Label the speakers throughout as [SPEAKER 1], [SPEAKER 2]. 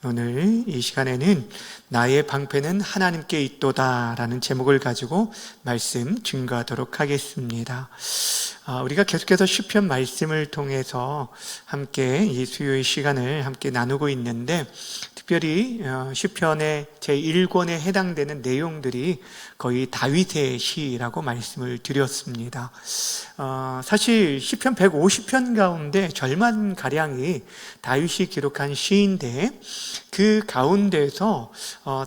[SPEAKER 1] 오늘 이 시간에는 나의 방패는 하나님께 있도다 라는 제목을 가지고 말씀 증거하도록 하겠습니다. 우리가 계속해서 시편 말씀을 통해서 함께 이 수요일 시간을 함께 나누고 있는데, 특별히 시편의 제1권에 해당되는 내용들이 거의 다윗의 시라고 말씀을 드렸습니다. 사실 시편 150편 가운데 절반가량이 다윗이 기록한 시인데, 그 가운데서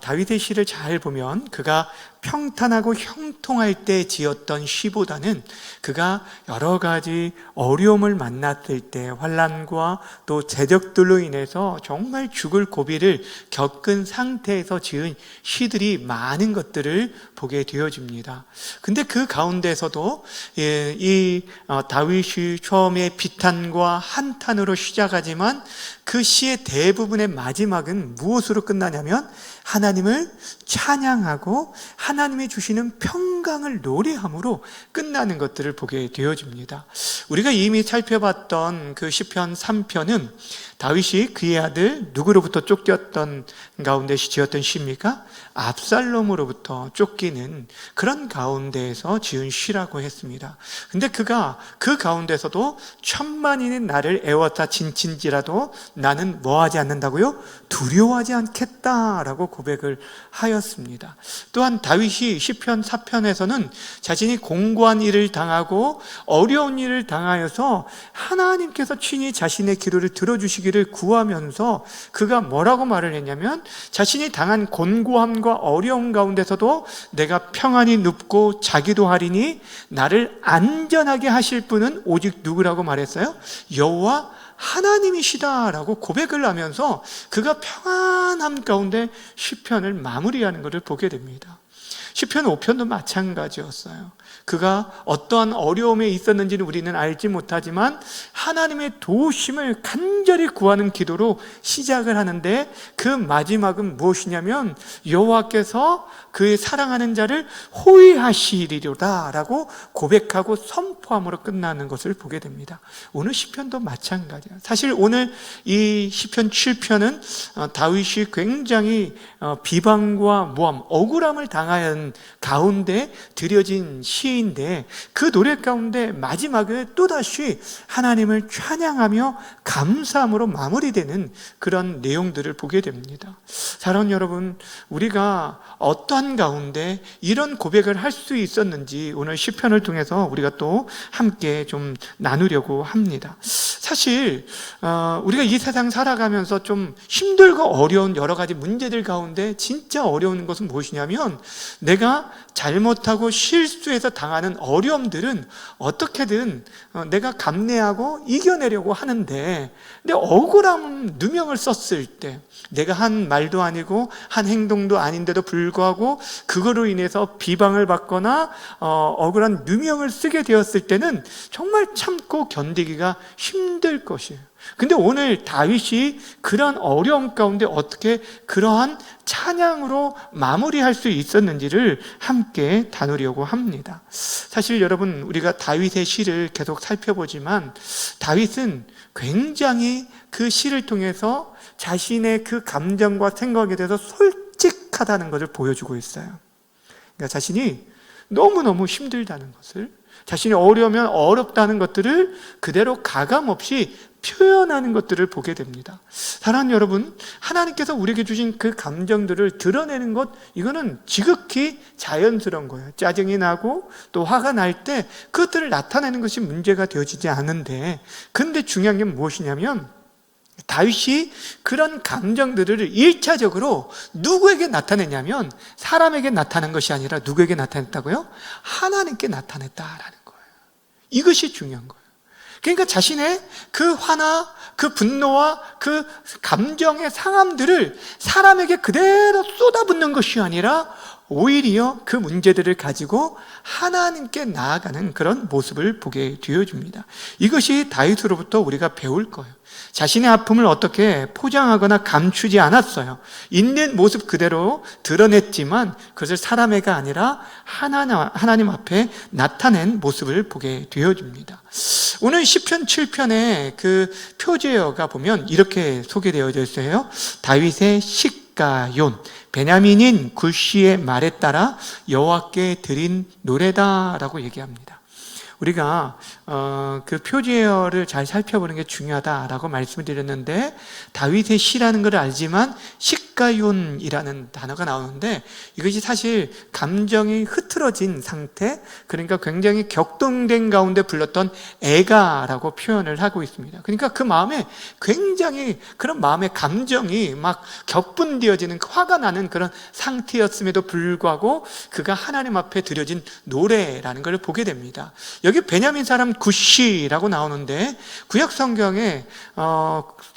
[SPEAKER 1] 다윗의 시를 잘 보면 그가 평탄하고 형통할 때 지었던 시보다는 그가 여러 가지 어려움을 만났을 때, 환난과 또 대적들로 인해서 정말 죽을 고비를 겪은 상태에서 지은 시들이 많은 것들을 보게 되어집니다. 근데 그 가운데서도 이 다윗이 처음에 비탄과 한탄으로 시작하지만 그 시의 대부분의 마지막은 무엇으로 끝나냐면 하나님을 찬양하고 하나님이 주시는 평강을 노래함으로 끝나는 것들을 보게 되어집니다. 우리가 이미 살펴봤던 그 시편 3편은 다윗이 그의 아들 누구로부터 쫓겼던 가운데 지었던 시입니까? 압살롬으로부터 쫓기는 그런 가운데에서 지은 시라고 했습니다. 근데 그가 그 가운데서도 천만인이 나를 애워타 진친지라도 나는 뭐하지 않는다고요? 두려워하지 않겠다라고 고백을 하였습니다. 또한 다윗이 시편 4편에서는 자신이 공고한 일을 당하고 어려운 일을 당하여서 하나님께서 친히 자신의 기도를 들어주시기를 구하면서 그가 뭐라고 말을 했냐면, 자신이 당한 곤고함과 어려움 가운데서도 내가 평안히 눕고 자기도 하리니 나를 안전하게 하실 분은 오직 누구라고 말했어요? 여호와 하나님이시다라고 고백을 하면서 그가 평안함 가운데 시편을 마무리하는 것을 보게 됩니다. 시편 5편도 마찬가지였어요. 그가 어떠한 어려움에 있었는지는 우리는 알지 못하지만 하나님의 도우심을 간절히 구하는 기도로 시작을 하는데, 그 마지막은 무엇이냐면 여호와께서 그의 사랑하는 자를 호위하시리로다 라고 고백하고 선포함으로 끝나는 것을 보게 됩니다. 오늘 시편도 마찬가지예요. 사실 오늘 이 시편 7편은 다윗이 굉장히 비방과 모함, 억울함을 당한 가운데 드려진 시인데, 그 노래 가운데 마지막에 또다시 하나님을 찬양하며 감사함으로 마무리되는 그런 내용들을 보게 됩니다. 사랑하는 여러분, 우리가 어떠한 가운데 이런 고백을 할 수 있었는지 오늘 시편을 통해서 우리가 또 함께 좀 나누려고 합니다. 사실 우리가 이 세상 살아가면서 좀 힘들고 어려운 여러 가지 문제들 가운데 진짜 어려운 것은 무엇이냐면, 내가 잘못하고 실수해서 당하는 어려움들은 어떻게든 내가 감내하고 이겨내려고 하는데, 근데 억울함 누명을 썼을 때, 내가 한 말도 아니고 한 행동도 아닌데도 불구하고 그거로 인해서 비방을 받거나 억울한 누명을 쓰게 되었을 때는 정말 참고 견디기가 힘들 것이에요. 근데 오늘 다윗이 그런 어려움 가운데 어떻게 그러한 찬양으로 마무리할 수 있었는지를 함께 다루려고 합니다. 사실 여러분, 우리가 다윗의 시를 계속 살펴보지만 다윗은 굉장히 그 시를 통해서 자신의 그 감정과 생각에 대해서 솔직하다는 것을 보여주고 있어요. 그러니까 자신이 너무너무 힘들다는 것을, 자신이 어려우면 어렵다는 것들을 그대로 가감없이 표현하는 것들을 보게 됩니다. 사랑하는 여러분, 하나님께서 우리에게 주신 그 감정들을 드러내는 것, 이거는 지극히 자연스러운 거예요. 짜증이 나고 또 화가 날 때 그것들을 나타내는 것이 문제가 되어지지 않은데, 근데 중요한 게 무엇이냐면, 다윗이 그런 감정들을 1차적으로 누구에게 나타냈냐면, 사람에게 나타낸 것이 아니라 누구에게 나타냈다고요? 하나님께 나타냈다라는 거예요. 이것이 중요한 거예요. 그러니까 자신의 그 화나 그 분노와 그 감정의 상함들을 사람에게 그대로 쏟아붓는 것이 아니라 오히려 그 문제들을 가지고 하나님께 나아가는 그런 모습을 보게 되어줍니다. 이것이 다윗으로부터 우리가 배울 거예요. 자신의 아픔을 어떻게 포장하거나 감추지 않았어요. 있는 모습 그대로 드러냈지만 그것을 사람애가 아니라 하나님 앞에 나타낸 모습을 보게 되어줍니다. 오늘 시편 7편의 그 표제어가 보면 이렇게 소개되어져 있어요. 다윗의 시가yon, 베냐민인 굴시의 말에 따라 여호와께 드린 노래다라고 얘기합니다. 우리가 그 표제어를 잘 살펴보는 게 중요하다라고 말씀을 드렸는데, 다윗의 시라는 걸 알지만 시가욘이라는 단어가 나오는데, 이것이 사실 감정이 흐트러진 상태, 그러니까 굉장히 격동된 가운데 불렀던 애가라고 표현을 하고 있습니다. 그러니까 그 마음에 굉장히 그런 마음의 감정이 막 격분되어지는, 화가 나는 그런 상태였음에도 불구하고 그가 하나님 앞에 드려진 노래라는 걸 보게 됩니다. 여기 베냐민 사람 굿시라고 나오는데, 구약 성경에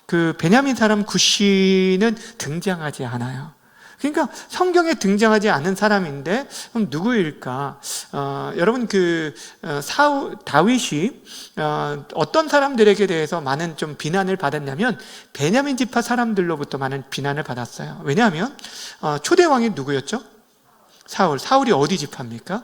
[SPEAKER 1] 그 베냐민 사람 굿시는 등장하지 않아요. 그러니까 성경에 등장하지 않은 사람인데 그럼 누구일까? 여러분 다윗이 어떤 사람들에게 대해서 많은 좀 비난을 받았냐면 베냐민 지파 사람들로부터 많은 비난을 받았어요. 왜냐하면 초대 왕이 누구였죠? 사울이 어디 지파입니까?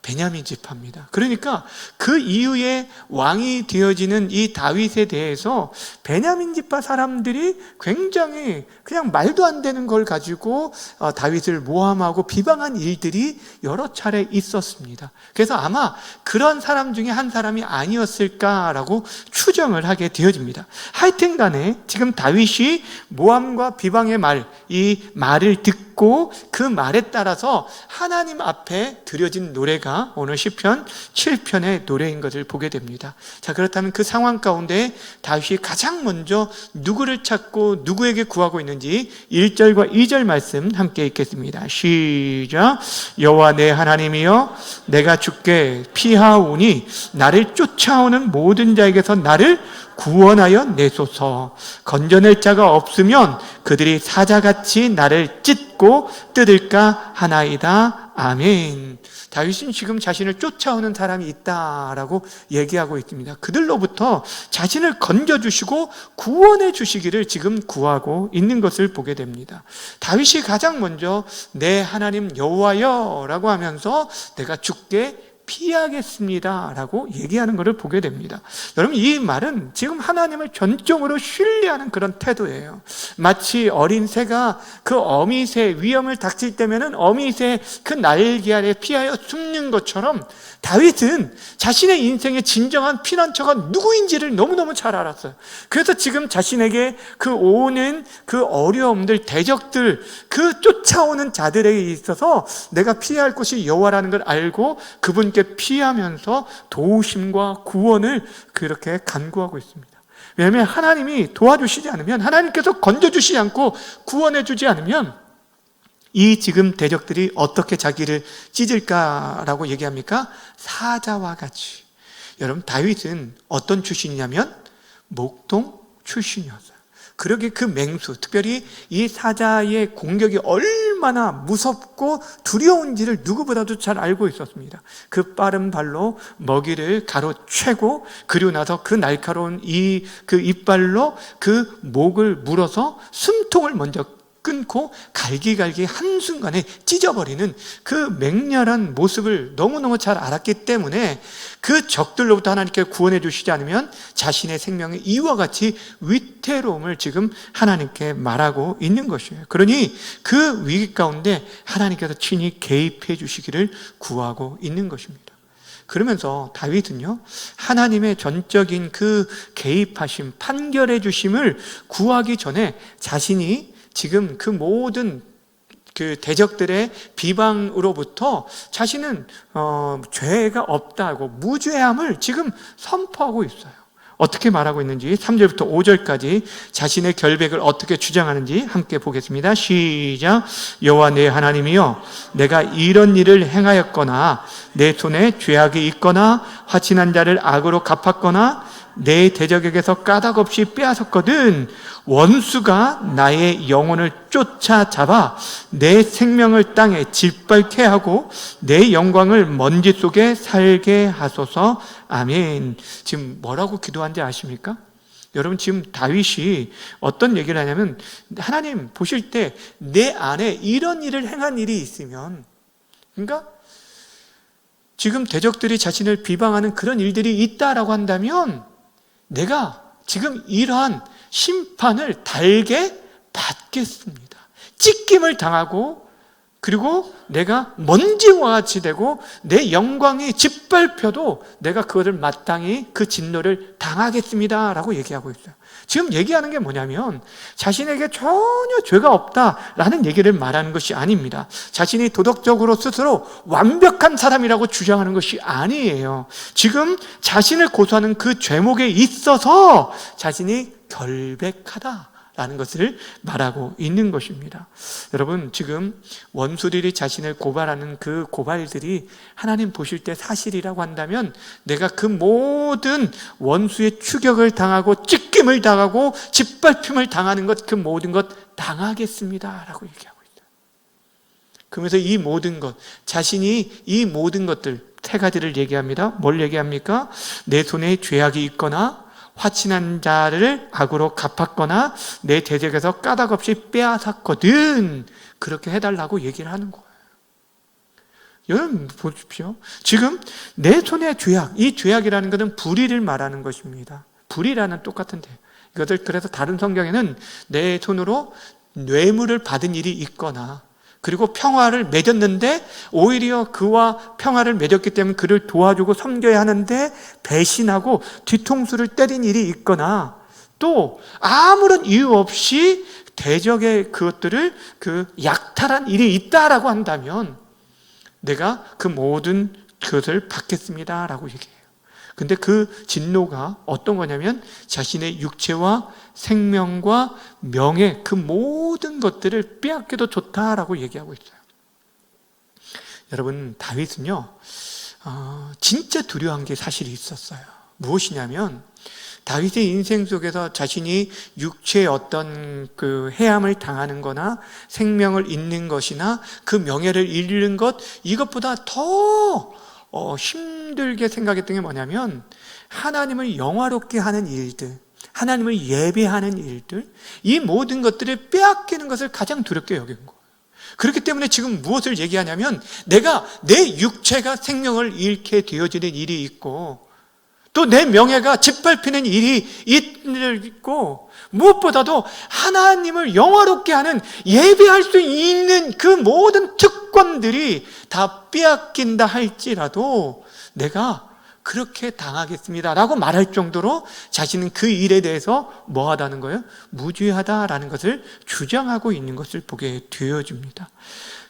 [SPEAKER 1] 베냐민 지파입니다. 그러니까 그 이후에 왕이 되어지는 이 다윗에 대해서 베냐민 지파 사람들이 굉장히 그냥 말도 안 되는 걸 가지고 다윗을 모함하고 비방한 일들이 여러 차례 있었습니다. 그래서 아마 그런 사람 중에 한 사람이 아니었을까라고 추정을 하게 되어집니다. 하여튼 간에 지금 다윗이 모함과 비방의 이 말을 듣고 그 말에 따라서 하나님 앞에 드려진 노래가 오늘 시편 7편의 노래인 것을 보게 됩니다. 자, 그렇다면 그 상황 가운데 다윗이 가장 먼저 누구를 찾고 누구에게 구하고 있는지 1절과 2절 말씀 함께 읽겠습니다. 시작. 여호와 내 하나님이여, 내가 주께 피하오니 나를 쫓아오는 모든 자에게서 나를 구원하여 내소서. 건져낼 자가 없으면 그들이 사자같이 나를 찢고 뜯을까 하나이다. 아멘. 다윗은 지금 자신을 쫓아오는 사람이 있다라고 얘기하고 있습니다. 그들로부터 자신을 건져주시고 구원해 주시기를 지금 구하고 있는 것을 보게 됩니다. 다윗이 가장 먼저 내 하나님 여호와여 라고 하면서 내가 주께 피하겠습니다 라고 얘기하는 것을 보게 됩니다. 여러분, 이 말은 지금 하나님을 전적으로 신뢰하는 그런 태도예요. 마치 어린 새가 그 어미새 위험을 닥칠 때면은 어미새 그 날개 아래 피하여 숨는 것처럼 다윗은 자신의 인생의 진정한 피난처가 누구인지를 너무너무 잘 알았어요. 그래서 지금 자신에게 그 오는 그 어려움들, 대적들, 그 쫓아오는 자들에게 있어서 내가 피해야 할 곳이 여호와라는 걸 알고 그분께 피하면서 도우심과 구원을 그렇게 간구하고 있습니다. 왜냐하면 하나님이 도와주시지 않으면, 하나님께서 건져주시지 않고 구원해 주지 않으면 이 지금 대적들이 어떻게 자기를 찢을까라고 얘기합니까? 사자와 같이. 여러분, 다윗은 어떤 출신이냐면 목동 출신이었어요. 그러기에 그 맹수, 특별히 이 사자의 공격이 얼마나 무섭고 두려운지를 누구보다도 잘 알고 있었습니다. 그 빠른 발로 먹이를 가로채고, 그리고 나서 그 날카로운 그 이빨로 그 목을 물어서 숨통을 먼저 끊고 갈기갈기 한순간에 찢어버리는 그 맹렬한 모습을 너무너무 잘 알았기 때문에 그 적들로부터 하나님께 구원해 주시지 않으면 자신의 생명이 이와 같이 위태로움을 지금 하나님께 말하고 있는 것이에요. 그러니 그 위기 가운데 하나님께서 친히 개입해 주시기를 구하고 있는 것입니다. 그러면서 다윗은요, 하나님의 전적인 그 개입하심, 판결해 주심을 구하기 전에 자신이 지금 그 모든 그 대적들의 비방으로부터 자신은 죄가 없다고 무죄함을 지금 선포하고 있어요. 어떻게 말하고 있는지 3절부터 5절까지 자신의 결백을 어떻게 주장하는지 함께 보겠습니다. 시작. 여호와 내 하나님이여, 내가 이런 일을 행하였거나 내 손에 죄악이 있거나 화친한 자를 악으로 갚았거나 내 대적에게서 까닭없이 빼앗았거든. 원수가 나의 영혼을 쫓아잡아 내 생명을 땅에 짓밟게 하고 내 영광을 먼지 속에 살게 하소서. 아멘. 지금 뭐라고 기도한지 아십니까? 여러분, 지금 다윗이 어떤 얘기를 하냐면, 하나님 보실 때 내 안에 이런 일을 행한 일이 있으면, 그러니까 지금 대적들이 자신을 비방하는 그런 일들이 있다라고 한다면 내가 지금 이러한 심판을 달게 받겠습니다. 찢김을 당하고, 그리고 내가 먼지와 같이 되고 내 영광이 짓밟혀도 내가 그것을 마땅히 그 진노를 당하겠습니다 라고 얘기하고 있어요. 지금 얘기하는 게 뭐냐면 자신에게 전혀 죄가 없다라는 얘기를 말하는 것이 아닙니다. 자신이 도덕적으로 스스로 완벽한 사람이라고 주장하는 것이 아니에요. 지금 자신을 고소하는 그 죄목에 있어서 자신이 결백하다 라는 것을 말하고 있는 것입니다. 여러분, 지금 원수들이 자신을 고발하는 그 고발들이 하나님 보실 때 사실이라고 한다면 내가 그 모든 원수의 추격을 당하고 찢김을 당하고 짓밟힘을 당하는 것, 그 모든 것 당하겠습니다 라고 얘기하고 있어요. 그러면서 이 모든 것, 자신이 이 모든 것들 세 가지를 얘기합니다. 뭘 얘기합니까? 내 손에 죄악이 있거나 화친한 자를 악으로 갚았거나 내 대적에서 까닭없이 빼앗았거든. 그렇게 해달라고 얘기를 하는 거예요. 여러분 보십시오. 지금 내 손에 죄악, 이 죄악이라는 것은 불의를 말하는 것입니다. 불의라는 똑같은데 이것을 그래서 다른 성경에는 내 손으로 뇌물을 받은 일이 있거나 그리고 평화를 맺었는데 오히려 그와 평화를 맺었기 때문에 그를 도와주고 섬겨야 하는데 배신하고 뒤통수를 때린 일이 있거나 또 아무런 이유 없이 대적의 그것들을 약탈한 일이 있다라고 한다면 내가 그 모든 것을 받겠습니다 라고 얘기해요. 근데 그 진노가 어떤 거냐면 자신의 육체와 생명과 명예, 그 모든 것들을 빼앗겨도 좋다라고 얘기하고 있어요. 여러분, 다윗은요 진짜 두려워한 게 사실이 있었어요. 무엇이냐면 다윗의 인생 속에서 자신이 육체의 어떤 그 해함을 당하는 거나 생명을 잃는 것이나 그 명예를 잃는 것, 이것보다 더 힘들게 생각했던 게 뭐냐면 하나님을 영화롭게 하는 일들, 하나님을 예배하는 일들, 이 모든 것들을 빼앗기는 것을 가장 두렵게 여긴 거예요. 그렇기 때문에 지금 무엇을 얘기하냐면 내가 내 육체가 생명을 잃게 되어지는 일이 있고 또 내 명예가 짓밟히는 일이 있고 무엇보다도 하나님을 영화롭게 하는 예배할 수 있는 그 모든 특권들이 다 빼앗긴다 할지라도 내가 그렇게 당하겠습니다 라고 말할 정도로 자신은 그 일에 대해서 뭐하다는 거예요? 무죄하다라는 것을 주장하고 있는 것을 보게 되어집니다.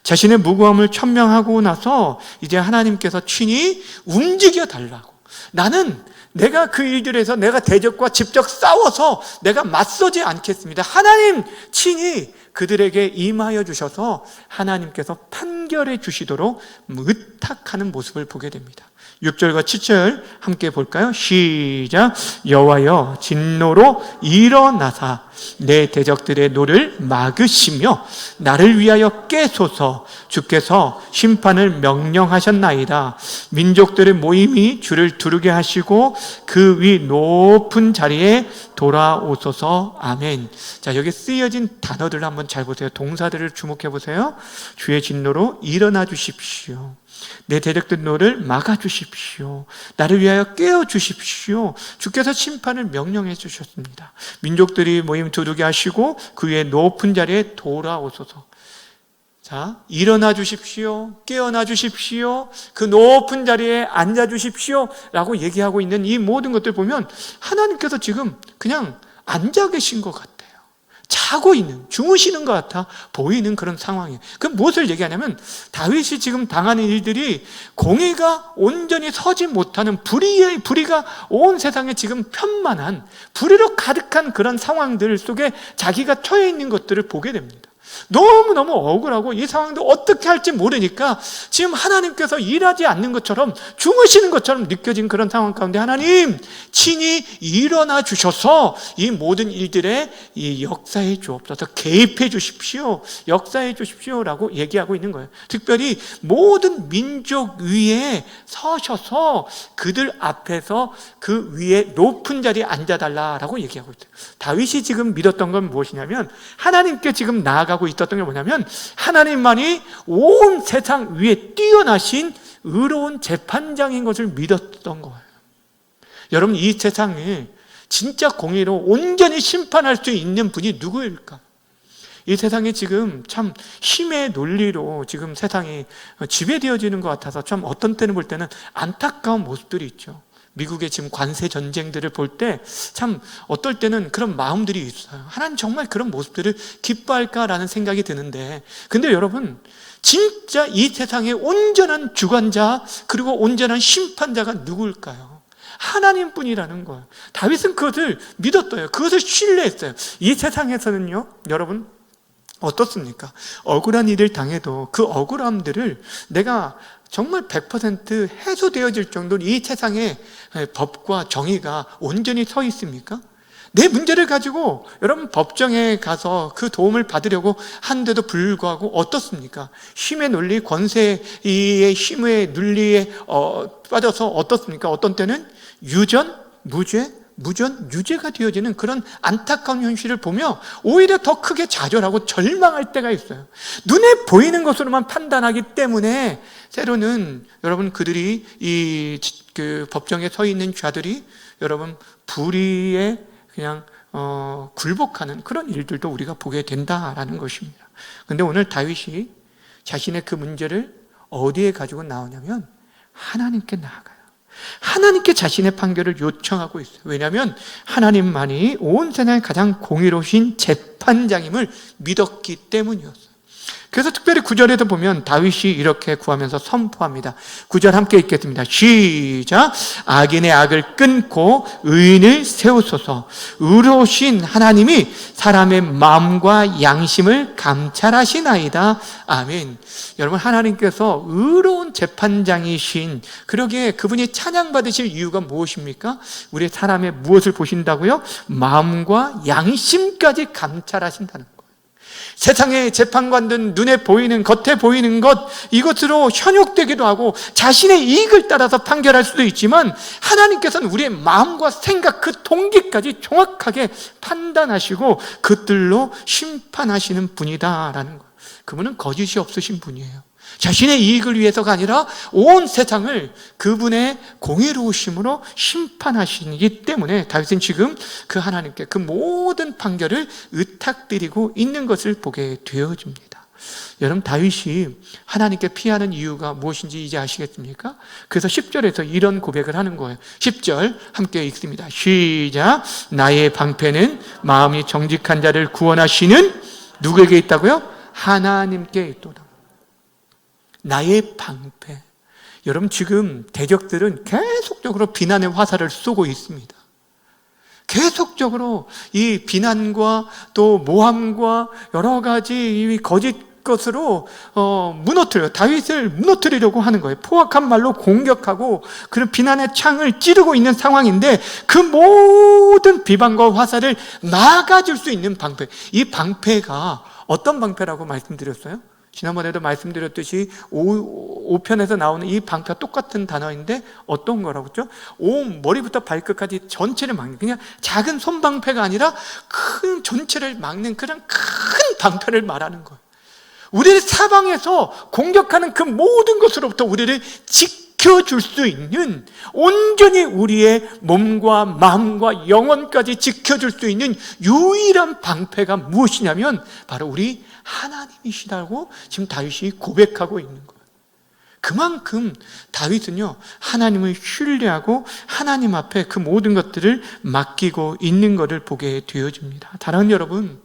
[SPEAKER 1] 자신의 무고함을 천명하고 나서 이제 하나님께서 친히 움직여 달라고, 나는 내가 그 일들에서 내가 대적과 직접 싸워서 내가 맞서지 않겠습니다. 하나님 친히 그들에게 임하여 주셔서 하나님께서 판결해 주시도록 의탁하는 모습을 보게 됩니다. 6절과 7절 함께 볼까요? 시작. 여호와여 진노로 일어나사 내 대적들의 노를 막으시며 나를 위하여 깨소서. 주께서 심판을 명령하셨나이다. 민족들의 모임이 주를 두르게 하시고 그 위 높은 자리에 돌아오소서. 아멘. 자, 여기 쓰여진 단어들 한번 잘 보세요. 동사들을 주목해 보세요. 주의 진노로 일어나 주십시오. 내 대적들 노를 막아주십시오. 나를 위하여 깨워주십시오. 주께서 심판을 명령해 주셨습니다. 민족들이 모임 두르게 하시고 그 위에 높은 자리에 돌아오소서. 자, 일어나 주십시오. 깨어나 주십시오. 그 높은 자리에 앉아 주십시오 라고 얘기하고 있는 이 모든 것들 보면 하나님께서 지금 그냥 앉아 계신 것 같아요. 자고 있는, 주무시는 것 같아 보이는 그런 상황이에요. 그럼 무엇을 얘기하냐면 다윗이 지금 당하는 일들이 공의가 온전히 서지 못하는 불의가 온 세상에 지금 편만한 불의로 가득한 그런 상황들 속에 자기가 처해 있는 것들을 보게 됩니다. 너무너무 억울하고 이 상황도 어떻게 할지 모르니까 지금 하나님께서 일하지 않는 것처럼 주무시는 것처럼 느껴진 그런 상황 가운데 하나님 친히 일어나 주셔서 이 모든 일들에 이 역사해 주옵소서, 개입해 주십시오, 역사해 주십시오라고 얘기하고 있는 거예요. 특별히 모든 민족 위에 서셔서 그들 앞에서 그 위에 높은 자리에 앉아달라라고 얘기하고 있어요. 다윗이 지금 믿었던 건 무엇이냐면, 하나님께 지금 나아가고 있었던 게 뭐냐면, 하나님만이 온 세상 위에 뛰어나신 의로운 재판장인 것을 믿었던 거예요. 여러분, 이 세상에 진짜 공의로 온전히 심판할 수 있는 분이 누구일까? 이 세상에 지금 참 힘의 논리로 지금 세상이 지배되어지는 것 같아서 참 어떤 때는 볼 때는 안타까운 모습들이 있죠. 미국의 지금 관세 전쟁들을 볼 때 참 어떨 때는 그런 마음들이 있어요. 하나님 정말 그런 모습들을 기뻐할까라는 생각이 드는데, 근데 여러분, 진짜 이 세상의 온전한 주관자 그리고 온전한 심판자가 누구일까요? 하나님뿐이라는 거예요. 다윗은 그것을 믿었어요. 그것을 신뢰했어요. 이 세상에서는요, 여러분 어떻습니까? 억울한 일을 당해도 그 억울함들을 내가 정말 100% 해소되어질 정도로 이 세상에 법과 정의가 온전히 서 있습니까? 내 문제를 가지고 여러분 법정에 가서 그 도움을 받으려고 하는데도 불구하고 어떻습니까? 힘의 논리, 권세의 힘의 논리에 빠져서 어떻습니까? 어떤 때는 유전, 무전, 유죄가 되어지는 그런 안타까운 현실을 보며 오히려 더 크게 좌절하고 절망할 때가 있어요. 눈에 보이는 것으로만 판단하기 때문에 때로는 여러분 그들이 그 법정에 서 있는 자들이 여러분 불의에 그냥 굴복하는 그런 일들도 우리가 보게 된다라는 것입니다. 그런데 오늘 다윗이 자신의 그 문제를 어디에 가지고 나오냐면 하나님께 나아가요. 하나님께 자신의 판결을 요청하고 있어요. 왜냐하면 하나님만이 온 세상의 가장 공의로우신 재판장임을 믿었기 때문이었어요. 그래서 특별히 9절에도 보면 다윗이 이렇게 구하면서 선포합니다. 9절 함께 읽겠습니다. 시작. 악인의 악을 끊고 의인을 세우소서. 의로우신 하나님이 사람의 마음과 양심을 감찰하시나이다. 아멘. 여러분, 하나님께서 의로운 재판장이신, 그러기에 그분이 찬양받으실 이유가 무엇입니까? 우리 사람의 무엇을 보신다고요? 마음과 양심까지 감찰하신다는 거예요. 세상의 재판관들은 눈에 보이는, 겉에 보이는 것, 이것으로 현혹되기도 하고 자신의 이익을 따라서 판결할 수도 있지만, 하나님께서는 우리의 마음과 생각, 그 동기까지 정확하게 판단하시고 그들로 심판하시는 분이다라는 거예요. 그분은 거짓이 없으신 분이에요. 자신의 이익을 위해서가 아니라 온 세상을 그분의 공의로우심으로 심판하시기 때문에 다윗은 지금 그 하나님께 그 모든 판결을 의탁드리고 있는 것을 보게 되어집니다. 여러분, 다윗이 하나님께 피하는 이유가 무엇인지 이제 아시겠습니까? 그래서 10절에서 이런 고백을 하는 거예요. 10절 함께 읽습니다. 시작. 나의 방패는 마음이 정직한 자를 구원하시는 누구에게 있다고요? 하나님께 있도다. 나의 방패. 여러분, 지금 대적들은 계속적으로 비난의 화살을 쏘고 있습니다. 계속적으로 이 비난과 또 모함과 여러 가지 이 거짓 것으로 다윗을 무너뜨리려고 하는 거예요. 포악한 말로 공격하고 그런 비난의 창을 찌르고 있는 상황인데, 그 모든 비방과 화살을 막아줄 수 있는 방패. 이 방패가 어떤 방패라고 말씀드렸어요? 지난번에도 말씀드렸듯이 5편에서 나오는 이 방패와 똑같은 단어인데 어떤 거라고 했죠? 온 머리부터 발끝까지 전체를 막는, 그냥 작은 손방패가 아니라 큰 전체를 막는 그런 큰 방패를 말하는 거예요. 우리를 사방에서 공격하는 그 모든 것으로부터 우리를 지켜줄 수 있는, 온전히 우리의 몸과 마음과 영혼까지 지켜줄 수 있는 유일한 방패가 무엇이냐면 바로 우리 하나님이시라고 지금 다윗이 고백하고 있는 거예요. 그만큼 다윗은요, 하나님을 신뢰하고 하나님 앞에 그 모든 것들을 맡기고 있는 것을 보게 되어집니다. 사랑하는 여러분,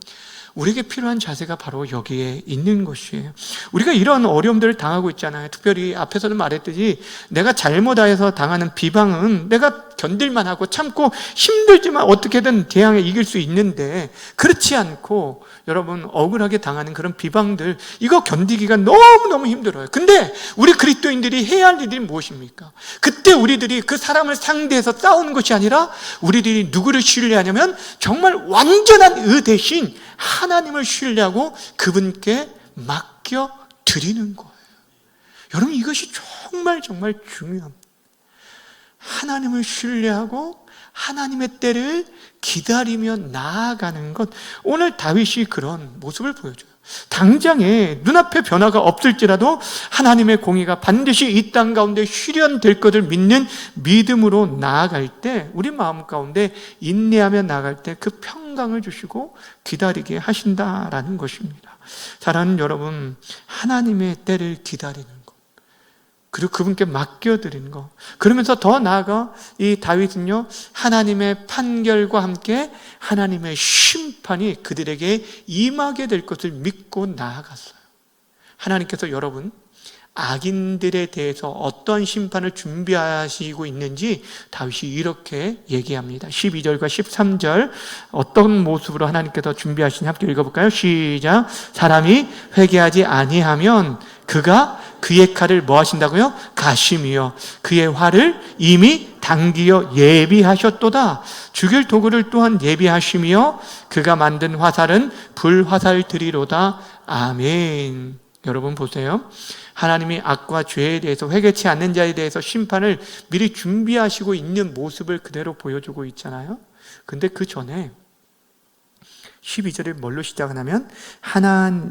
[SPEAKER 1] 우리에게 필요한 자세가 바로 여기에 있는 것이에요. 우리가 이런 어려움들을 당하고 있잖아요. 특별히 앞에서도 말했듯이 내가 잘못하여서 당하는 비방은 내가 견딜만 하고 참고 힘들지만 어떻게든 대항해 이길 수 있는데, 그렇지 않고 여러분 억울하게 당하는 그런 비방들, 이거 견디기가 너무너무 힘들어요. 근데 우리 그리스도인들이 해야 할 일이 무엇입니까? 그때 우리들이 그 사람을 상대해서 싸우는 것이 아니라 우리들이 누구를 신뢰하냐면 정말 완전한 의 대신 하나님을 신뢰하고 그분께 맡겨 드리는 거예요. 여러분, 이것이 정말 중요합니다. 하나님을 신뢰하고 하나님의 때를 기다리며 나아가는 것, 오늘 다윗이 그런 모습을 보여줘요. 당장에 눈앞에 변화가 없을지라도 하나님의 공의가 반드시 이 땅 가운데 실현될 것을 믿는 믿음으로 나아갈 때, 우리 마음 가운데 인내하며 나아갈 때 그 평강을 주시고 기다리게 하신다라는 것입니다. 사랑하는 여러분, 하나님의 때를 기다리는 것, 그리고 그분께 맡겨드리는 것, 그러면서 더 나아가 이 다윗은요, 하나님의 판결과 함께 하나님의 심판이 그들에게 임하게 될 것을 믿고 나아갔어요. 하나님께서 여러분, 악인들에 대해서 어떤 심판을 준비하시고 있는지 다윗이 이렇게 얘기합니다. 12절과 13절 어떤 모습으로 하나님께서 준비하시는지 함께 읽어볼까요? 시작. 사람이 회개하지 아니하면 그가 그의 칼을 뭐 하신다고요? 가심이요 그의 활을 이미 당기어 예비하셨도다. 죽일 도구를 또한 예비하시며 그가 만든 화살은 불화살들이로다. 아멘. 여러분 보세요. 하나님이 악과 죄에 대해서, 회개치 않는 자에 대해서 심판을 미리 준비하시고 있는 모습을 그대로 보여주고 있잖아요. 근데 그 전에 12절에 뭘로 시작하냐면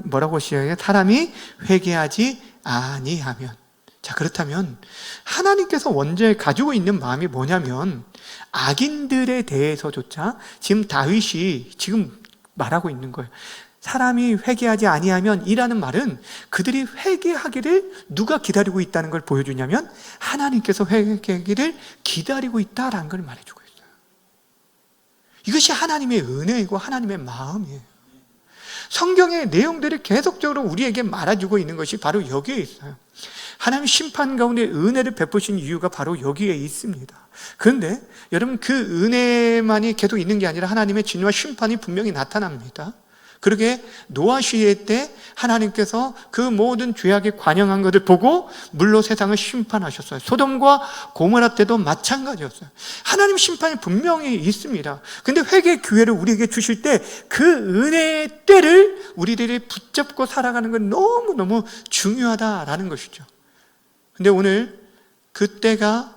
[SPEAKER 1] 뭐라고 시작해요? 사람이 회개하지 아니하면. 자, 그렇다면 하나님께서 원죄 가지고 있는 마음이 뭐냐면 악인들에 대해서조차 지금 다윗이 지금 말하고 있는 거예요. 사람이 회개하지 아니하면 이라는 말은 그들이 회개하기를 누가 기다리고 있다는 걸 보여주냐면 하나님께서 회개하기를 기다리고 있다라는 걸 말해주고 있어요. 이것이 하나님의 은혜이고 하나님의 마음이에요. 성경의 내용들이 계속적으로 우리에게 말해주고 있는 것이 바로 여기에 있어요. 하나님 심판 가운데 은혜를 베푸신 이유가 바로 여기에 있습니다. 그런데 여러분, 그 은혜만이 계속 있는 게 아니라 하나님의 진노와 심판이 분명히 나타납니다. 그러게 노아 시대 때 하나님께서 그 모든 죄악에 관영한 것을 보고 물로 세상을 심판하셨어요. 소돔과 고모라 때도 마찬가지였어요. 하나님 심판이 분명히 있습니다. 근데 회개 기회를 우리에게 주실 때 그 은혜의 때를 우리들이 붙잡고 살아가는 건 너무너무 중요하다라는 것이죠. 근데 오늘 그 때가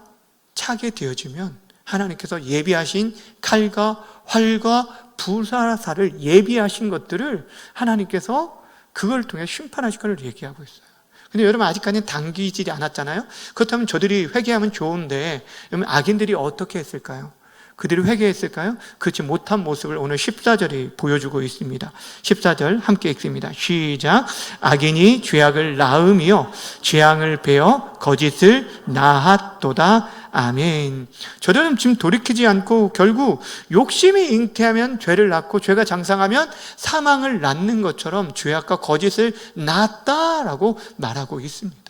[SPEAKER 1] 차게 되어지면 하나님께서 예비하신 칼과 활과 불사사를 예비하신 것들을 하나님께서 그걸 통해 심판하실 것을 얘기하고 있어요. 근데 여러분, 아직까지는 당기지 않았잖아요. 그렇다면 저들이 회개하면 좋은데 여러분, 악인들이 어떻게 했을까요? 그들이 회개했을까요? 그렇지 못한 모습을 오늘 14절이 보여주고 있습니다. 14절 함께 읽습니다. 시작. 악인이 죄악을 낳으며 죄악을 베어 거짓을 낳았도다. 아멘. 저들은 지금 돌이키지 않고 결국 욕심이 잉태하면 죄를 낳고 죄가 장성하면 사망을 낳는 것처럼 죄악과 거짓을 낳았다라고 말하고 있습니다.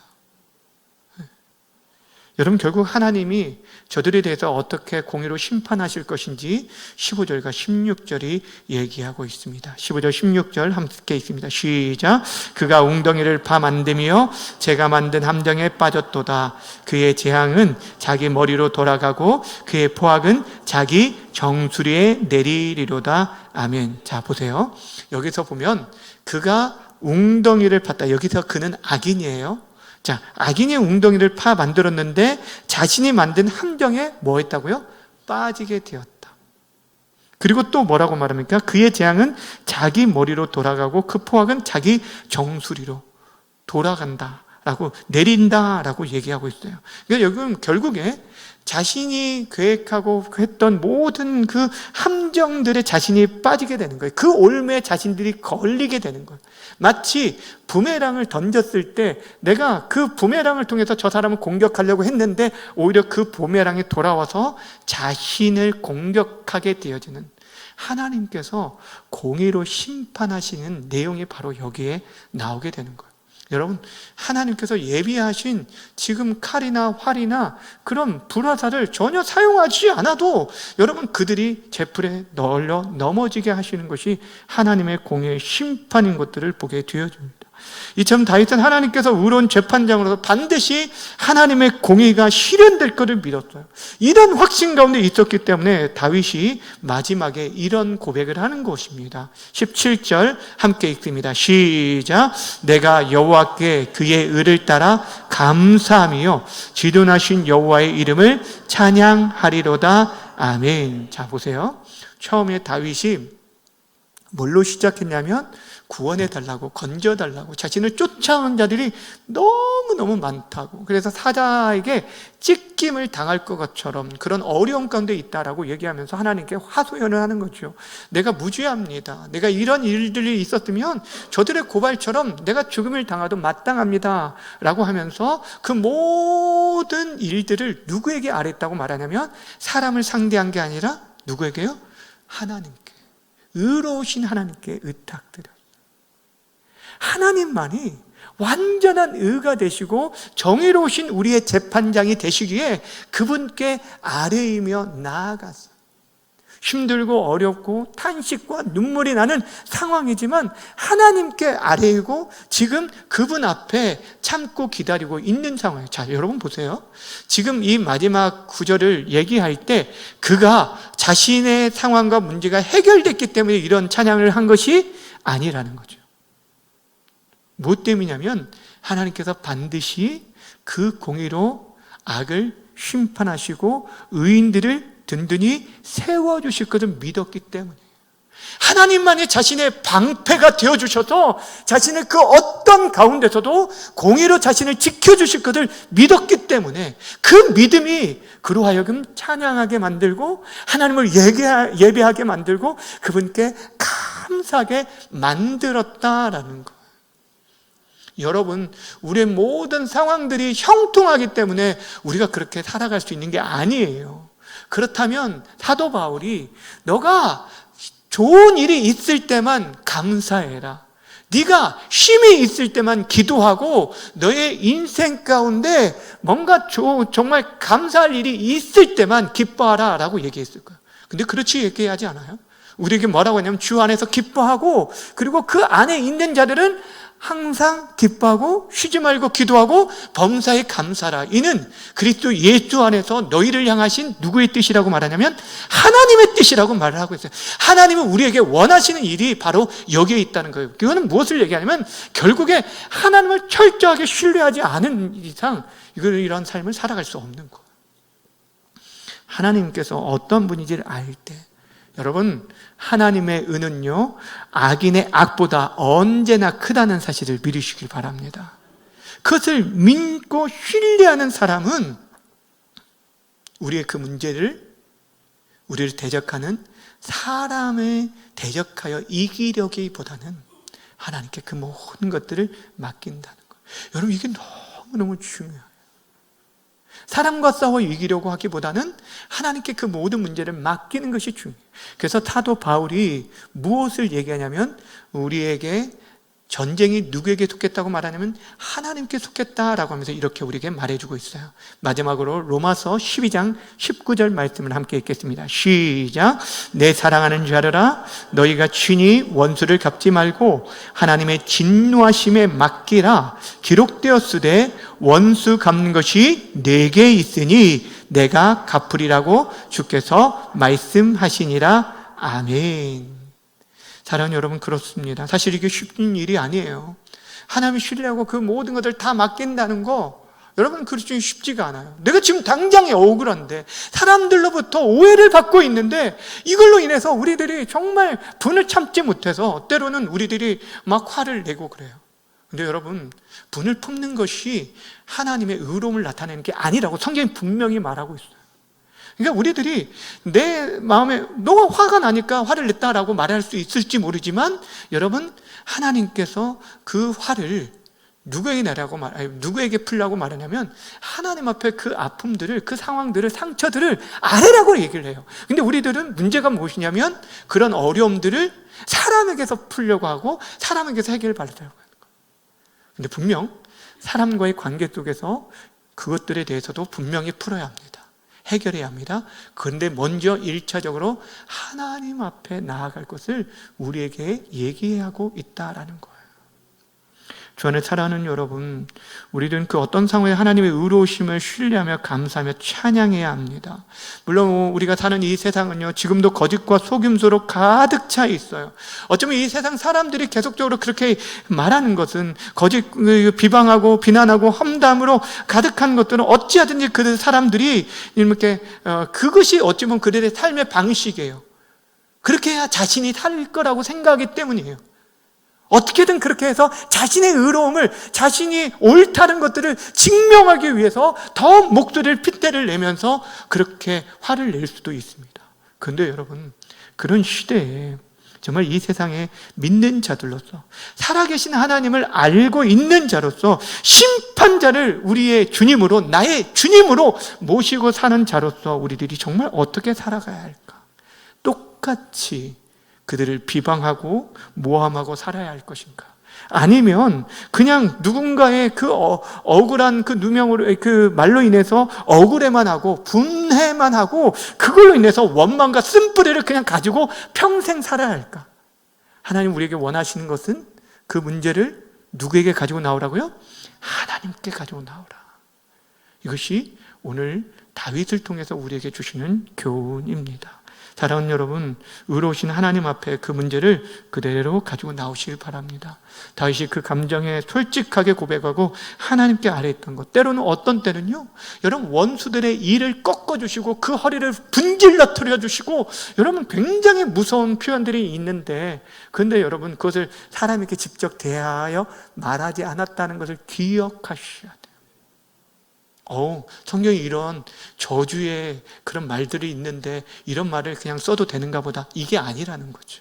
[SPEAKER 1] 여러분, 결국 하나님이 저들에 대해서 어떻게 공의로 심판하실 것인지 15절과 16절이 얘기하고 있습니다. 15절 16절 함께 읽습니다. 시작. 그가 웅덩이를 파 만들며 제가 만든 함정에 빠졌도다. 그의 재앙은 자기 머리로 돌아가고 그의 포악은 자기 정수리에 내리리로다. 아멘. 자, 보세요. 여기서 보면 그가 웅덩이를 팠다. 여기서 그는 악인이에요. 자, 악인의 웅덩이를 파 만들었는데 자신이 만든 함정에 뭐 했다고요? 빠지게 되었다. 그리고 또 뭐라고 말합니까? 그의 재앙은 자기 머리로 돌아가고 그 포악은 자기 정수리로 돌아간다라고, 내린다라고 얘기하고 있어요. 그러니까 여기는 결국에 자신이 계획하고 했던 모든 그 함정들에 자신이 빠지게 되는 거예요. 그 올매에 자신들이 걸리게 되는 거예요. 마치 부메랑을 던졌을 때 내가 그 부메랑을 통해서 저 사람을 공격하려고 했는데 오히려 그 부메랑이 돌아와서 자신을 공격하게 되어지는, 하나님께서 공의로 심판하시는 내용이 바로 여기에 나오게 되는 거예요. 여러분, 하나님께서 예비하신 지금 칼이나 활이나 그런 불화살을 전혀 사용하지 않아도 여러분 그들이 제풀에 널려 넘어지게 하시는 것이 하나님의 공의의 심판인 것들을 보게 되어줍니다. 이처럼 다윗은 하나님께서 의로운 재판장으로서 반드시 하나님의 공의가 실현될 것을 믿었어요. 이런 확신 가운데 있었기 때문에 다윗이 마지막에 이런 고백을 하는 것입니다. 17절 함께 읽습니다. 시작. 내가 여호와께 그의 의를 따라 감사하며 지존하신 여호와의 이름을 찬양하리로다. 아멘. 자, 보세요. 처음에 다윗이 뭘로 시작했냐면 구원해달라고, 건져달라고, 자신을 쫓아오는 자들이 너무너무 많다고, 그래서 사자에게 찢김을 당할 것처럼 그런 어려움 가운데 있다라고 얘기하면서 하나님께 하소연을 하는 거죠. 내가 무죄합니다. 내가 이런 일들이 있었으면 저들의 고발처럼 내가 죽음을 당하도 마땅합니다 라고 하면서 그 모든 일들을 누구에게 아뢰었다고 말하냐면 사람을 상대한 게 아니라 누구에게요? 하나님께, 의로우신 하나님께 의탁드려요. 하나님만이 완전한 의가 되시고 정의로우신 우리의 재판장이 되시기에 그분께 아뢰이며 나아갔어요. 힘들고 어렵고 탄식과 눈물이 나는 상황이지만 하나님께 아뢰이고 지금 그분 앞에 참고 기다리고 있는 상황이에요. 자, 여러분 보세요. 지금 이 마지막 구절을 얘기할 때 그가 자신의 상황과 문제가 해결됐기 때문에 이런 찬양을 한 것이 아니라는 거죠. 무엇 때문이냐면 하나님께서 반드시 그 공의로 악을 심판하시고 의인들을 든든히 세워주실 것을 믿었기 때문에, 하나님만이 자신의 방패가 되어주셔서 자신의 그 어떤 가운데서도 공의로 자신을 지켜주실 것을 믿었기 때문에 그 믿음이 그로 하여금 찬양하게 만들고 하나님을 예배하게 만들고 그분께 감사하게 만들었다라는 것. 여러분, 우리의 모든 상황들이 형통하기 때문에 우리가 그렇게 살아갈 수 있는 게 아니에요. 그렇다면 사도 바울이 너가 좋은 일이 있을 때만 감사해라, 네가 힘이 있을 때만 기도하고 너의 인생 가운데 뭔가 정말 감사할 일이 있을 때만 기뻐하라 라고 얘기했을 거예요. 근데 그렇지 얘기하지 않아요? 우리에게 뭐라고 하냐면 주 안에서 기뻐하고 그리고 그 안에 있는 자들은 항상 기뻐하고 쉬지 말고 기도하고 범사에 감사라. 이는 그리스도 예수 안에서 너희를 향하신 누구의 뜻이라고 말하냐면 하나님의 뜻이라고 말을 하고 있어요. 하나님은 우리에게 원하시는 일이 바로 여기에 있다는 거예요. 그거는 무엇을 얘기하냐면 결국에 하나님을 철저하게 신뢰하지 않은 이상 이런 삶을 살아갈 수 없는 거예요. 하나님께서 어떤 분인지를 알 때, 여러분, 하나님의 은은요 악인의 악보다 언제나 크다는 사실을 믿으시길 바랍니다. 그것을 믿고 신뢰하는 사람은 우리의 그 문제를, 우리를 대적하는 사람을 대적하여 이기려기보다는 하나님께 그 모든 것들을 맡긴다는 거예요. 여러분, 이게 너무너무 중요해요. 사람과 싸워 이기려고 하기보다는 하나님께 그 모든 문제를 맡기는 것이 중요해요. 그래서 사도 바울이 무엇을 얘기하냐면 우리에게 전쟁이 누구에게 속했다고 말하냐면 하나님께 속했다라고 하면서 이렇게 우리에게 말해주고 있어요. 마지막으로 로마서 12장 19절 말씀을 함께 읽겠습니다. 시작. 내 사랑하는 자들아, 너희가 친히 원수를 갚지 말고 하나님의 진노하심에 맡기라. 기록되었으되 원수 갚는 것이 내게 있으니 내가 갚으리라고 주께서 말씀하시니라. 아멘. 사랑하는 여러분, 그렇습니다. 사실 이게 쉽은 일이 아니에요. 하나님을 신뢰하고 그 모든 것을 다 맡긴다는 거, 여러분, 그렇지 쉽지가 않아요. 내가 지금 당장에 억울한데 사람들로부터 오해를 받고 있는데 이걸로 인해서 우리들이 정말 분을 참지 못해서 때로는 우리들이 막 화를 내고 그래요. 근데 여러분, 분을 품는 것이 하나님의 의로움을 나타내는 게 아니라고 성경이 분명히 말하고 있어요. 그러니까 우리들이 내 마음에 너무 화가 나니까 화를 냈다라고 말할 수 있을지 모르지만, 여러분, 하나님께서 그 화를 누구에게 풀라고 말하냐면 하나님 앞에 그 아픔들을, 그 상황들을, 상처들을 아뢰라고 얘기를 해요. 근데 우리들은 문제가 무엇이냐면 그런 어려움들을 사람에게서 풀려고 하고 사람에게서 해결을 받으려고 하는 거예요. 근데 분명 사람과의 관계 속에서 그것들에 대해서도 분명히 풀어야 합니다. 해결해야 합니다. 그런데 먼저 1차적으로 하나님 앞에 나아갈 것을 우리에게 얘기하고 있다라는 거예요. 주 안에 사랑하는 여러분, 우리는 그 어떤 상황에 하나님의 의로우심을 신뢰하며 감사하며 찬양해야 합니다. 물론 우리가 사는 이 세상은요, 지금도 거짓과 속임수로 가득 차 있어요. 어쩌면 이 세상 사람들이 계속적으로 그렇게 말하는 것은 거짓, 비방하고 비난하고 험담으로 가득한 것들은 어찌하든지 그 사람들이 이렇게 그것이 어쩌면 그들의 삶의 방식이에요. 그렇게 해야 자신이 살 거라고 생각하기 때문이에요. 어떻게든 그렇게 해서 자신의 의로움을, 자신이 옳다는 것들을 증명하기 위해서 더 목소리를 핏대를 내면서 그렇게 화를 낼 수도 있습니다. 그런데 여러분, 그런 시대에 정말 이 세상에 믿는 자들로서, 살아계신 하나님을 알고 있는 자로서, 심판자를 우리의 주님으로, 나의 주님으로 모시고 사는 자로서 우리들이 정말 어떻게 살아가야 할까? 똑같이 그들을 비방하고 모함하고 살아야 할 것인가? 아니면 그냥 누군가의 그 억울한 그 누명으로, 그 말로 인해서 억울해만 하고 분해만 하고 그걸로 인해서 원망과 쓴뿌리를 그냥 가지고 평생 살아야 할까? 하나님 우리에게 원하시는 것은 그 문제를 누구에게 가지고 나오라고요? 하나님께 가지고 나오라. 이것이 오늘 다윗을 통해서 우리에게 주시는 교훈입니다. 사랑하는 여러분, 의로우신 하나님 앞에 그 문제를 그대로 가지고 나오시길 바랍니다. 다윗이 그 감정에 솔직하게 고백하고 하나님께 아뢰었던 것, 때로는 어떤 때는요, 여러분 원수들의 일을 꺾어주시고 그 허리를 분질러뜨려 주시고, 여러분 굉장히 무서운 표현들이 있는데, 그런데 여러분 그것을 사람에게 직접 대하여 말하지 않았다는 것을 기억하셔야 돼요. 성경에 이런 저주의 그런 말들이 있는데 이런 말을 그냥 써도 되는가 보다, 이게 아니라는 거죠.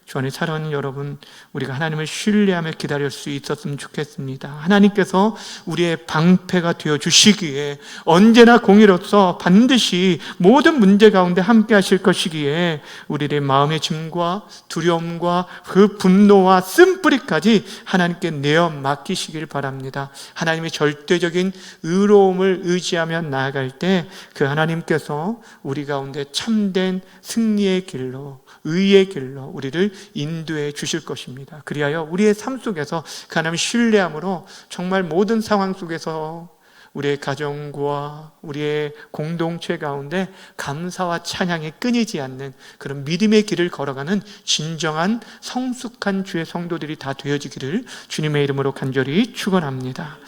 [SPEAKER 1] 주 안에 사랑하는 여러분, 우리가 하나님을 신뢰하며 기다릴 수 있었으면 좋겠습니다. 하나님께서 우리의 방패가 되어주시기에, 언제나 공의로서 반드시 모든 문제 가운데 함께 하실 것이기에 우리의 마음의 짐과 두려움과 그 분노와 쓴뿌리까지 하나님께 내어 맡기시길 바랍니다. 하나님의 절대적인 의로움을 의지하며 나아갈 때 그 하나님께서 우리 가운데 참된 승리의 길로, 의의 길로 우리를 인도해 주실 것입니다. 그리하여 우리의 삶 속에서 그 하나님을 신뢰함으로 정말 모든 상황 속에서 우리의 가정과 우리의 공동체 가운데 감사와 찬양이 끊이지 않는 그런 믿음의 길을 걸어가는 진정한 성숙한 주의 성도들이 다 되어지기를 주님의 이름으로 간절히 축원합니다.